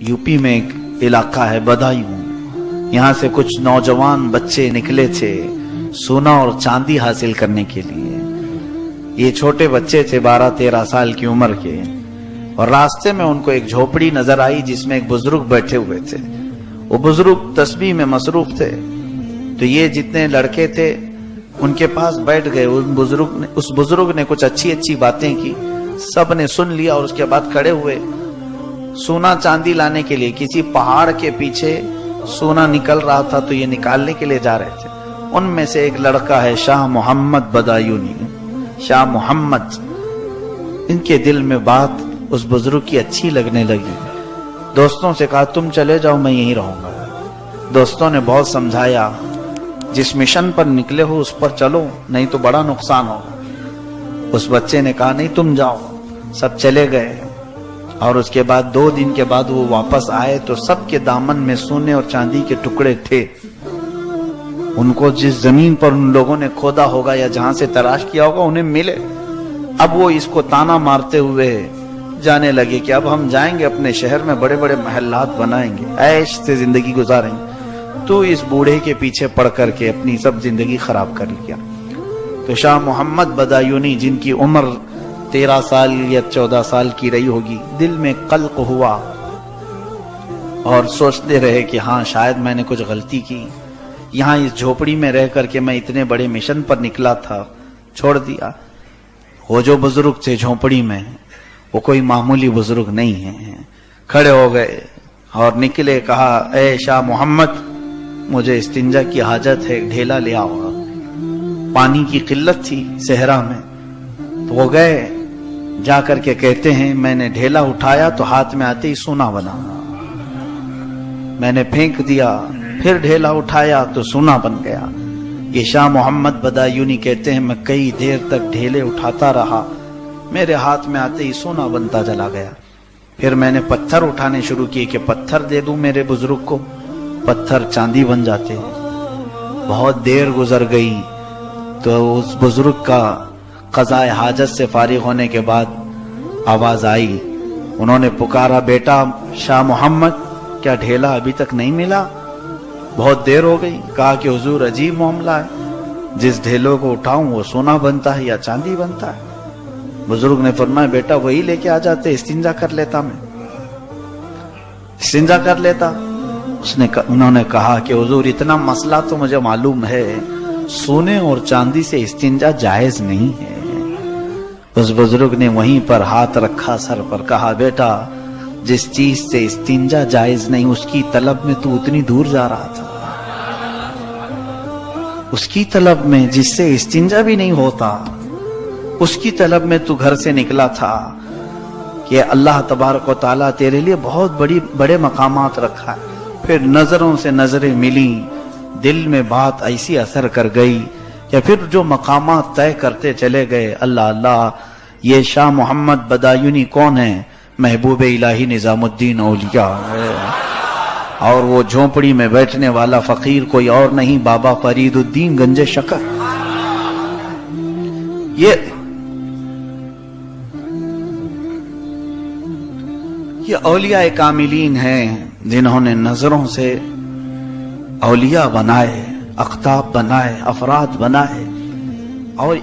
UP में एक इलाका है बदायूं, यहाँ से कुछ नौजवान बच्चे निकले थे सोना और चांदी हासिल करने के लिए। ये छोटे बच्चे थे 12-13 साल की उम्र के, और रास्ते में उनको एक झोपड़ी नजर आई जिसमें एक बुजुर्ग बैठे हुए थे। वो बुजुर्ग तस्बीह में मसरूफ थे, तो ये जितने लड़के थे उनके पास बैठ गए। उस बुजुर्ग ने कुछ अच्छी अच्छी बातें की, सब ने सुन लिया और उसके बाद खड़े हुए सोना चांदी लाने के लिए। किसी पहाड़ के पीछे सोना निकल रहा था तो ये निकालने के लिए जा रहे थे। उनमें से एक लड़का है शाह मोहम्मद बदायूनी, शाह मोहम्मद। इनके दिल में बात उस बुजुर्ग की अच्छी लगने लगी। दोस्तों से कहा तुम चले जाओ, मैं यहीं रहूंगा। दोस्तों ने बहुत समझाया, जिस मिशन पर निकले हो उस पर चलो, नहीं तो बड़ा नुकसान होगा। उस बच्चे ने कहा नहीं तुम जाओ। सब चले गए, और उसके बाद 2 दिन के बाद वो वापस आए तो सबके दामन में सोने और चांदी के टुकड़े थे। उनको जिस जमीन पर उन लोगों ने खोदा होगा या जहां से तलाश किया होगा उन्हें मिले। अब वो इसको ताना मारते हुए जाने लगे कि अब हम जाएंगे अपने शहर में, बड़े बड़े महल्लात बनाएंगे, ऐश से जिंदगी गुजारेंगे। तो इस बूढ़े के पीछे पड़ करके अपनी सब जिंदगी खराब कर लिया। तो शाह मोहम्मद बदायूनी, जिनकी उम्र 13 साल या 14 साल की रही होगी, दिल में कल्क हुआ और सोचते रहे कि हाँ शायद मैंने कुछ गलती की। यहाँ इस झोपड़ी में रह करके मैं इतने बड़े मिशन पर निकला था, छोड़ दिया। वो जो बुजुर्ग थे झोपड़ी में, वो कोई मामूली बुजुर्ग नहीं है। खड़े हो गए और निकले, कहा ए शाह मोहम्मद, मुझे इस्तिंजा की हाजत है, ढेला ले आओ। पानी की किल्लत थी सहरा में, तो वो गए। जा करके कहते हैं मैंने ढेला उठाया तो हाथ में आते ही सोना बना। मैंने फेंक दिया, फिर ढेला उठाया तो सोना बन गया। ये शाह मोहम्मद बदायूनी कहते हैं मैं कई देर तक ढेले उठाता रहा, मेरे हाथ में आते ही सोना बनता चला गया। फिर मैंने पत्थर उठाने शुरू किए कि पत्थर दे दूं मेरे बुजुर्ग को, पत्थर चांदी बन जाते हैं। बहुत देर गुजर गई तो उस बुजुर्ग का क़ज़ाए हाजत से फारिग होने के बाद आवाज आई। उन्होंने पुकारा, बेटा शाह मोहम्मद, क्या ढेला अभी तक नहीं मिला? बहुत देर हो गई। कहा कि हुजूर अजीब मामला है, जिस ढेलों को उठाऊं वो सोना बनता है या चांदी बनता है। बुजुर्ग ने फरमाया बेटा वही लेके आ जाते, इस्तिंजा कर लेता, मैं इस्तिंजा कर लेता। उन्होंने कहा कि हुजूर इतना मसला तो मुझे मालूम है, सोने और चांदी से इस्तिंजा जायज नहीं है। उस बुजुर्ग ने वहीं पर हाथ रखा सर पर, कहा बेटा जिस चीज से इस्तिंजा जायज नहीं उसकी तलब में तू उतनी दूर जा रहा था। उसकी तलब में जिससे इस्तिंजा भी नहीं होता, उसकी तलब में तू घर से निकला था कि अल्लाह तबारक व तआला तेरे लिए बहुत बड़े मकामात रखा है। फिर नजरों से नजरें मिली, दिल में बात ऐसी असर कर गई या फिर जो मकामात तय करते चले गए। अल्लाह अल्लाह, ये शाह मोहम्मद बदायूनी कौन है? महबूब इलाही निजामुद्दीन औलिया है। और वो झोपड़ी में बैठने वाला फकीर कोई और नहीं, बाबा फरीदुद्दीन गंजे शकर। ये औलिया कामिलीन हैं जिन्होंने नजरों से औलिया बनाए, अख्ताब बनाए, अफराद बनाए। और